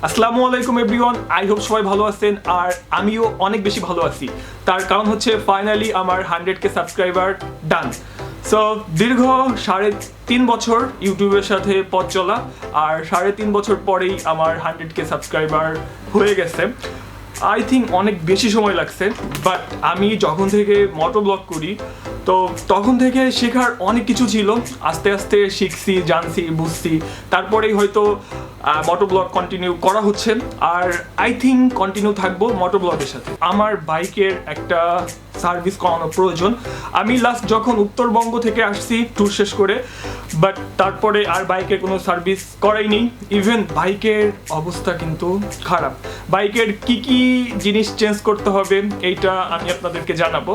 আসসালামু আলাইকুম everyone, I hope সবাই ভালো আছেন আর আমিও অনেক বেশি ভালো আছি। তার কারণ হচ্ছে ফাইনালি আমার 100K সাবস্ক্রাইবার ডান। সো দীর্ঘ 3.5 বছর ইউটিউবের সাথে পথ চলা আর 3.5 বছর পরেই আমার 100K সাবস্ক্রাইবার হয়ে গেছে। আই থিঙ্ক অনেক বেশি সময় লাগছে, বাট আমি যখন থেকে মোটো ব্লগ করি তো তখন থেকে শেখার অনেক কিছু ছিল। আস্তে আস্তে শিখছি, জানছি, বুঝছি, তারপরেই হয়তো মোটো ব্লগ কন্টিনিউ করা হচ্ছে আর আই থিঙ্ক কন্টিনিউ থাকবো মোটো ব্লগের সাথে। আমার বাইকের একটা সার্ভিস করানো প্রয়োজন। আমি লাস্ট যখন উত্তরবঙ্গ থেকে আসছি ট্যুর শেষ করে, বাট তারপরে আর বাইকের কোনো সার্ভিস করাইনি। ইভেন বাইকের অবস্থা কিন্তু খারাপ। বাইকের কি কি জিনিস চেঞ্জ করতে হবে এইটা আমি আপনাদেরকে জানাবো।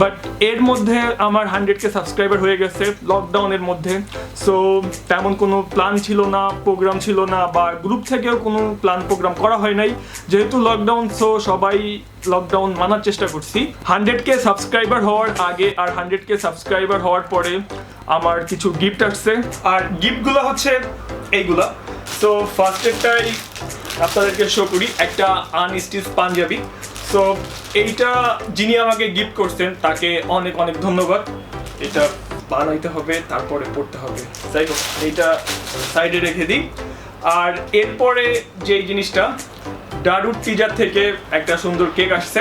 বাট এর মধ্যে আমার 100K সাবস্ক্রাইবার হয়ে গেছে লকডাউনের মধ্যে। সো তেমন কোনো প্ল্যান ছিল না, প্রোগ্রাম ছিল না, বা গ্রুপ থেকেও কোনো প্ল্যান প্রোগ্রাম করা হয় নাই যেহেতু লকডাউন। সো সবাই লকডাউন মানার চেষ্টা করছি। 100K সাবস্ক্রাইবার হওয়ার আগে আর 100K সাবস্ক্রাইবার হওয়ার পরে আমার কিছু গিফট আসছে, আর গিফটগুলো হচ্ছে এইগুলা। সো ফার্স্ট একটাই আপনাদেরকে শো করি, একটা আনস্টিচ পাঞ্জাবি। সো এইটা যিনি আমাকে গিফট করছেন তাকে অনেক অনেক ধন্যবাদ। এটা বানাইতে হবে, তারপরে পড়তে হবে। যাই হোক, এইটা সাইডে রেখে দিই। আর এরপরে যেই জিনিসটা, ডারুট পিজার থেকে একটা সুন্দর কেক আসছে,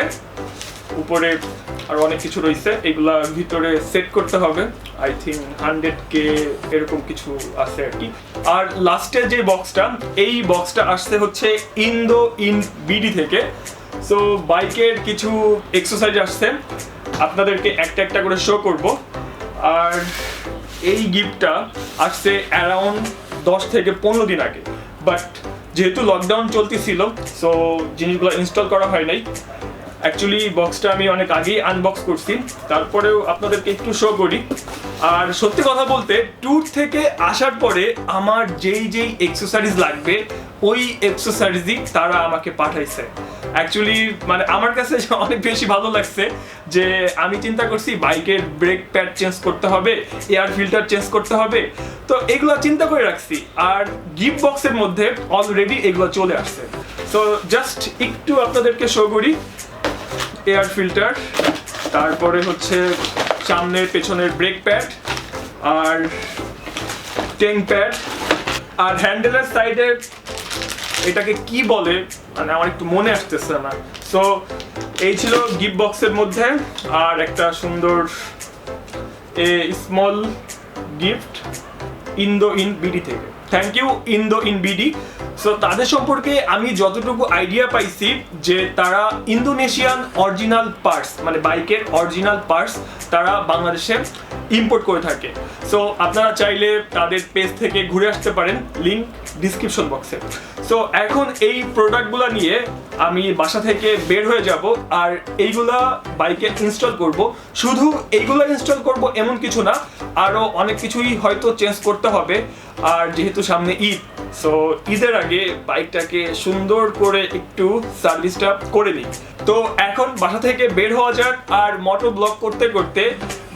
উপরে আর অনেক কিছু রয়েছে, এগুলা ভিতরে সেট করতে হবে। আই থিঙ্ক 100K এরকম কিছু আছে আর কি। আর লাস্টে যে বক্সটা, এই বক্সটা আসছে হচ্ছে ইন্দো ইন বিডি থেকে। সো বাইকের কিছু এক্সারসাইজ আসছে, আপনাদেরকে একটা একটা করে শো করব। আর এই গিফটটা আসছে অ্যারাউন্ড 10 থেকে 15 দিন আগে, বাট যেহেতু লকডাউন চলতেছিল সো জিনিসগুলো ইনস্টল করা হয় নাই। অ্যাকচুয়ালি বক্সটা আমি অনেক আগেই আনবক্স করছি, তারপরেও আপনাদেরকে একটু শো করি। আর সত্যি কথা বলতে, ট্যুর থেকে আসার পরে আমার যেই এক্সারসাইজ লাগবে ওই এক্সারসাইজই তারা আমাকে পাঠাইছে। অ্যাকচুয়ালি মানে আমার কাছে অনেক বেশি ভালো লাগছে যে আমি চিন্তা করছি বাইকের ব্রেক প্যাড চেঞ্জ করতে হবে, এয়ার ফিল্টার চেঞ্জ করতে হবে, তো এগুলো চিন্তা করে রাখছি। আর গিফট বক্সের মধ্যে অলরেডি এগুলো চলে আসছে। সো জাস্ট একটু আপনাদেরকে শো করি। এয়ার ফিল্টার, তারপরে হচ্ছে সামনের পেছনের ব্রেক প্যাড, আর টেন প্যাড, আর হ্যান্ডেলের সাইডে এটাকে কি বলে মানে আমার একটু মনে আসতেছে না। সো এই ছিল গিফট বক্সের মধ্যে। আর একটা সুন্দর small gift Indo in BD থেকে। Thank you Indo in BD. So তাদের সম্পর্কে আমি যতটুকু আইডিয়া পাইছি যে তারা ইন্দোনেশিয়ান অরিজিনাল পার্টস, মানে বাইকের অরিজিনাল পার্টস তারা বাংলাদেশে ইম্পোর্ট করে থাকে। সো আপনারা চাইলে তাদের পেজ থেকে ঘুরে আসতে পারেন, লিঙ্ক ডিসক্রিপশন বক্সে। সো এখন এই প্রোডাক্টগুলো নিয়ে আমি বাসা থেকে বের হয়ে যাব আর এইগুলা বাইকে ইনস্টল করব। শুধু এইগুলো ইনস্টল করব এমন কিছু না, আরও অনেক কিছুই হয়তো চেঞ্জ করতে হবে। আর যেহেতু সামনে ঈদ, সো ঈদের আগে বাইকটাকে সুন্দর করে একটু সার্ভিসটা করে নিই। তো এখন বাসা থেকে বের হওয়া যাক আর মোটো ব্লগ করতে করতে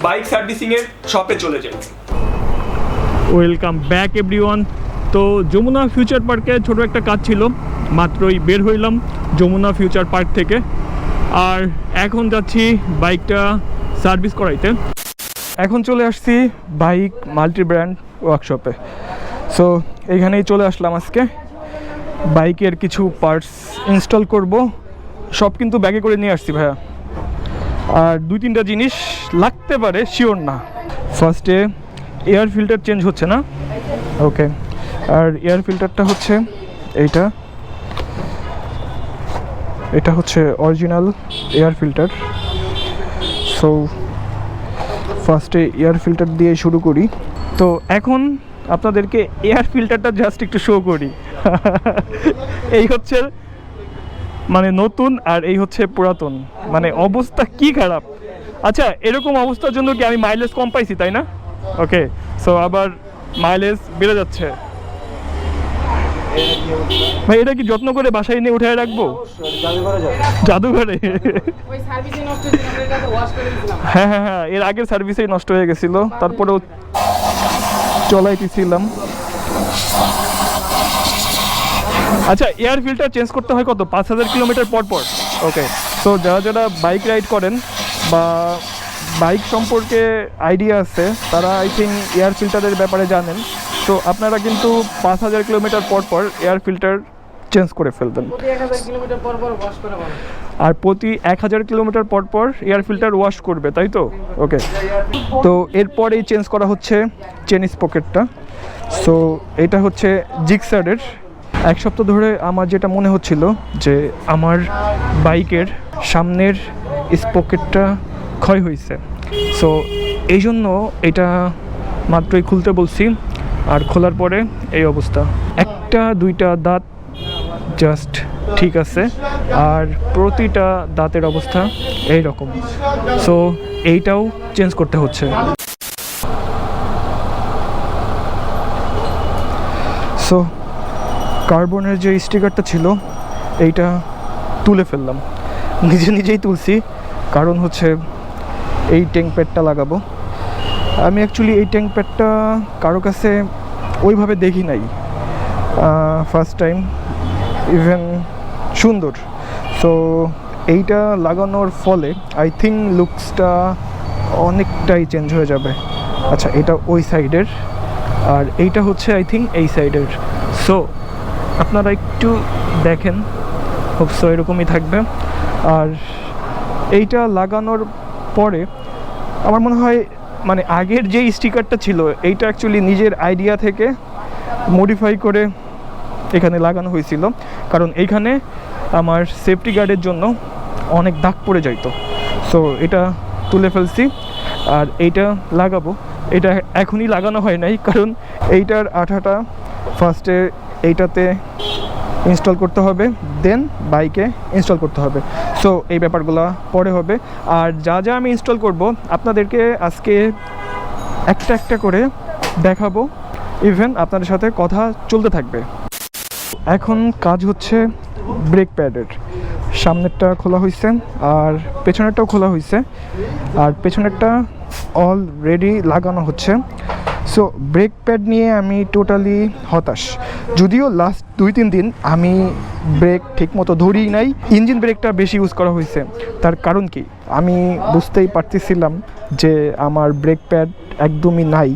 বাইক সার্ভিসিং এর শপে চলে যাই। Welcome back everyone. তো যমুনা ফিউচার পার্কে ছোট একটা কাজ ছিল, মাত্রই বের হইলাম যমুনা ফিউচার পার্ক থেকে। আর এখন যাচ্ছি বাইকটা সার্ভিস করাইতে। এখন চলে আসছি বাইক মাল্টি ব্র্যান্ড ওয়ার্কশপে। সো এইখানেই চলে আসলাম আজকে। বাইকের কিছু পার্টস ইনস্টল করব, সব কিন্তু ব্যাগে করে নিয়ে আসছি ভাইয়া। আর 2-3টা জিনিস লাগতে পারে, শিওর না। ফার্স্টে এয়ার ফিল্টার চেঞ্জ হচ্ছে না, ওকে। আর এয়ার ফিল্টারটা হচ্ছে এটা হচ্ছে অরিজিনাল এয়ার ফিল্টার। সো ফার্স্টে এয়ার ফিল্টার দিয়ে শুরু করি। তো এখন আপনাদেরকে এয়ার ফিল্টারটা জাস্ট একটু শো করি। এই হচ্ছে মানে নতুন আর এই হচ্ছে পুরাতন, মানে অবস্থা কি খারাপ। আচ্ছা, এরকম অবস্থার জন্য কি আমি মাইলেজ কম পাইছি, তাই না? ওকে, সো আবার মাইলেজ বেড়ে যাচ্ছে। ভাই এটা কি যত্ন করে বাসায় নিয়ে উঠে রাখবো? জাদুঘরে? হ্যাঁ হ্যাঁ হ্যাঁ, এর আগের সার্ভিসেই নষ্ট হয়ে গেছিল, তারপরেও চলাইতেছিলাম। আচ্ছা, এয়ার ফিল্টার চেঞ্জ করতে হয় কত? 5000 কিলোমিটার পর পর। ওকে, সো যারা যারা বাইক রাইড করেন বা বাইক সম্পর্কে আইডিয়া আছে তারা আই থিঙ্ক এয়ার ফিল্টারের ব্যাপারে জানেন। তো আপনারা কিন্তু 5000 কিলোমিটার পর পর এয়ার ফিল্টার চেঞ্জ করে ফেলবেন, আর প্রতি 1000 কিলোমিটার পর পর এয়ার ফিল্টার ওয়াশ করবে, তাই তো? ওকে, তো এরপরেই চেঞ্জ করা হচ্ছে চেন স্পকেটটা। সো এটা হচ্ছে জিক্সারের। এক সপ্তাহ ধরে আমার যেটা মনে হচ্ছিল যে আমার বাইকের সামনের স্পকেটটা ক্ষয় হয়েছে, সো এই জন্য এটা মাত্রই খুলতে বলছি। আর খোলার পরে এই অবস্থা, একটা দুইটা দাঁত জাস্ট ঠিক আছে, আর প্রতিটা দাঁতের অবস্থা এই রকম। সো এইটাও চেঞ্জ করতে হচ্ছে। সো কার্বনের যে স্টিকারটা ছিল এইটা তুলে ফেললাম, নিজেই তুলছি, কারণ হচ্ছে এই ট্যাঙ্ক প্যাডটা লাগাবো। আমি অ্যাকচুয়ালি এই ট্যাঙ্ক প্যাডটা কারো কাছে ওইভাবে দেখি নাই, ফার্স্ট টাইম, ইভেন সুন্দর। সো এইটা লাগানোর ফলে আই থিঙ্ক লুকসটা অনেকটাই চেঞ্জ হয়ে যাবে। আচ্ছা, এটা ওই সাইডের, আর এইটা হচ্ছে আই থিঙ্ক এই সাইডের। সো আপনারা একটু দেখেন, হোপসো এরকমই থাকবে। আর এইটা লাগানোর পরে আমার মনে হয় মানে আগের যে স্টিকারটা ছিল এইটা অ্যাকচুয়ালি নিজের আইডিয়া থেকে মডিফাই করে এখানে লাগানো হয়েছিল, কারণ এইখানে আমার সেফটি গার্ডের জন্য অনেক দাগ পড়ে যাইতো। সো এটা তুলে ফেলছি, আর এইটা লাগাবো। এটা এখনই লাগানো হয় নাই, কারণ এইটার আঠাটা ফার্স্টে এইটাতে ইনস্টল করতে হবে, দেন বাইকে ইনস্টল করতে হবে। সো এই ব্যাপারগুলো পরে হবে। আর যা যা আমি ইনস্টল করব আপনাদেরকে আজকে একটা একটা করে দেখাবো, ইভেন আপনাদের সাথে কথা চলতে থাকবে। এখন কাজ হচ্ছে ব্রেক প্যাডের। সামনেরটা খোলা হয়েছে আর পেছনেরটাও খোলা হয়েছে, আর পেছনেরটা অলরেডি লাগানো হচ্ছে। সো ব্রেক প্যাড নিয়ে আমি টোটালি হতাশ, যদিও লাস্ট 2-3 দিন আমি ব্রেক ঠিকমতো ধরি নাই। ইঞ্জিন ব্রেকটা বেশি ইউজ করা হয়েছে, তার কারণ কি আমি বুঝতেই পারতেছিলাম যে আমার ব্রেক প্যাড একদমই নাই।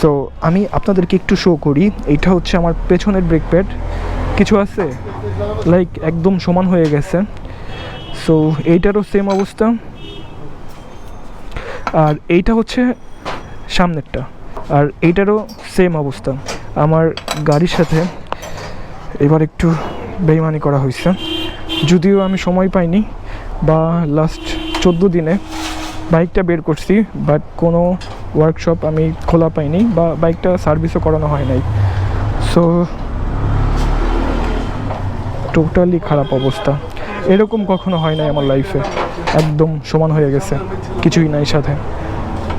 সো আমি আপনাদেরকে একটু শো করি। এইটা হচ্ছে আমার পেছনের ব্রেক প্যাড, কিছু আছে লাইক একদম সমান হয়ে গেছে। সো এইটারও সেম অবস্থা, আর এইটা হচ্ছে সামনেরটা, আর এইটারও সেম অবস্থা। আমার গাড়ির সাথে এবার একটু বেইমানি করা হয়েছে, যদিও আমি সময় পাইনি, বা লাস্ট 14 দিনে বাইকটা বের করছি, বাট কোনো ওয়ার্কশপ আমি খোলা পাইনি বা বাইকটা সার্ভিসও করানো হয় নাই। সো টোটালি খারাপ অবস্থা, এরকম কখনো হয় নাই আমার লাইফে। একদম সমান হয়ে গেছে, কিছুই নাই সাথে।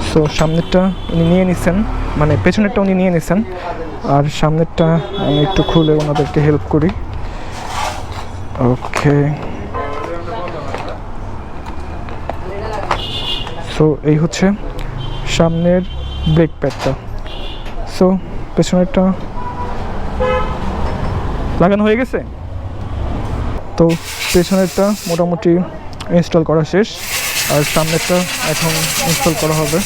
সো সামনেরটা উনি নিয়ে নিছেন, মানে পেছনেরটা উনি নিয়ে নিছেন, আর সামনেরটা আমি একটু খুলে ওনাদেরকে হেল্প করি। ওকে, সো এই হচ্ছে সামনের ব্রেক প্যাডটা। সো পেছনেরটা লাগানো হয়ে গেছে। তো পেছনেরটা মোটামুটি ইনস্টল করা শেষ, আর সামনেরটা এখন ইনস্টল করা হবে।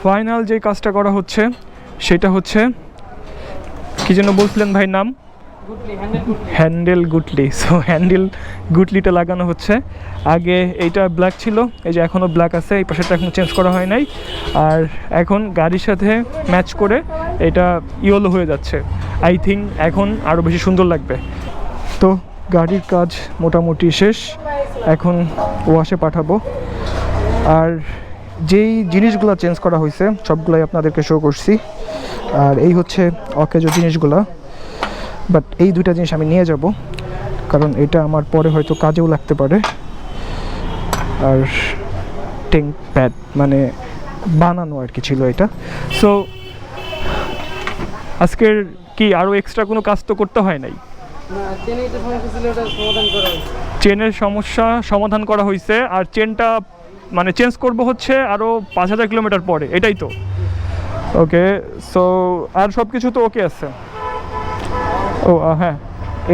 ফাইনাল যে কাজটা করা হচ্ছে সেটা হচ্ছে, কি যেন বলছিলেন ভাই নাম? হ্যান্ডেল গুটলি। সো হ্যান্ডেল গুটলিটা লাগানো হচ্ছে। আগে এইটা ব্ল্যাক ছিল, এই যে এখনও ব্ল্যাক আছে, এই পাশেরটা এখনও চেঞ্জ করা হয় নাই। আর এখন গাড়ির সাথে ম্যাচ করে এটা ইয়েলো হয়ে যাচ্ছে। আই থিঙ্ক এখন আরও বেশি সুন্দর লাগবে। তো গাড়ির কাজ মোটামুটি শেষ, এখন ওয়াশে পাঠাবো। আর যেই জিনিসগুলো চেঞ্জ করা হয়েছে সবগুলাই আপনাদেরকে শো করছি, আর এই হচ্ছে অকেজো জিনিসগুলো। বাট এই দুইটা জিনিস আমি নিয়ে যাব, কারণ এটা আমার পরে হয়তো কাজেও লাগতে পারে। আর ট্যাঙ্ক প্যাড মানে বানানো আর কি ছিল এটা। সো আজকের কি আরও এক্সট্রা কোনো কাজ তো করতে হয় নাই। চেনের সমস্যা সমাধান করা হয়েছে, আর চেনটা মানে চেঞ্জ করব হচ্ছে আরও 5000 কিলোমিটার পরে, এটাই তো। ওকে, সো আর সব কিছু তো ওকে আছে। ও হ্যাঁ,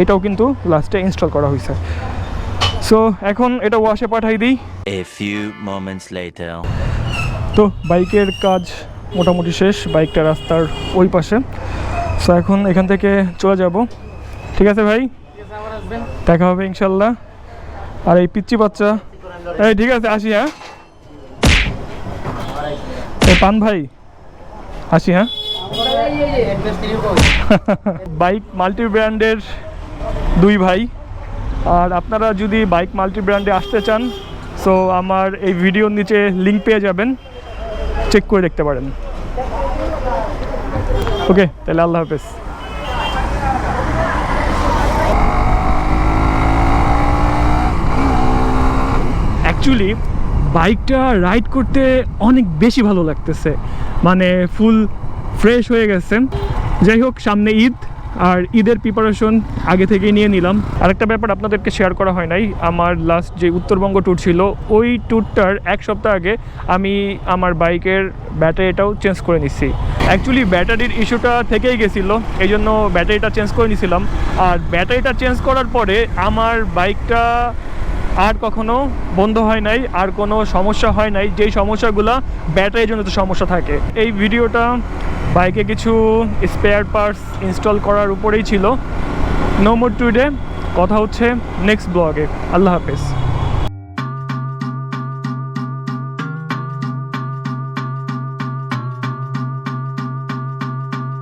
এটাও কিন্তু লাস্টে ইনস্টল করা হয়েছে। সো এখন এটা ওয়াশে পাঠাই দিই। A few moments later. তো বাইকের কাজ মোটামুটি শেষ, বাইকটা রাস্তার ওই পাশে। সো এখন এখান থেকে চলে যাব। ঠিক আছে ভাই, দেখা হবে ইনশাল্লাহ। আর এই পিচ্চি বাচ্চা, এই ঠিক আছে আসি, হ্যাঁ এই পান ভাই আসি, হ্যাঁ। বাইক মাল্টি ব্র্যান্ডের দুই ভাই, আর আপনারা যদি বাইক মাল্টি ব্র্যান্ডে আসতে চান, সো আমার এই ভিডিওর নিচে লিঙ্ক পেয়ে যাবেন, চেক করে দেখতে পারেন। ওকে, তাহলে আল্লাহ হাফেজ। অ্যাকচুয়ালি বাইকটা রাইড করতে অনেক বেশি ভালো লাগতেছে, মানে ফুল ফ্রেশ হয়ে গেছে। যাই হোক, সামনে ঈদ, আর ঈদের প্রিপারেশন আগে থেকেই নিয়ে নিলাম। আরেকটা ব্যাপার আপনাদেরকে শেয়ার করা হয় নাই, আমার লাস্ট যে উত্তরবঙ্গ ট্যুর ছিল, ওই ট্যুরটার এক সপ্তাহ আগে আমি আমার বাইকের ব্যাটারিটাও চেঞ্জ করে নিচ্ছি। অ্যাকচুয়ালি ব্যাটারির ইস্যুটা থেকেই গেছিলো, এই জন্য ব্যাটারিটা চেঞ্জ করে নিয়েছিলাম। আর ব্যাটারিটা চেঞ্জ করার পরে আমার বাইকটা আর কখনো বন্ধ হয় নাই, আর কোনো সমস্যা হয় নাই, যেই সমস্যাগুলো ব্যাটারির জন্য তো সমস্যা থাকে। এই ভিডিওটা বাইকে কিছু স্পেয়ার পার্টস ইনস্টল করার উপরেই ছিল। নো মোর টুডে, কথা হচ্ছে নেক্সট ব্লগে। আল্লাহ হাফেজ।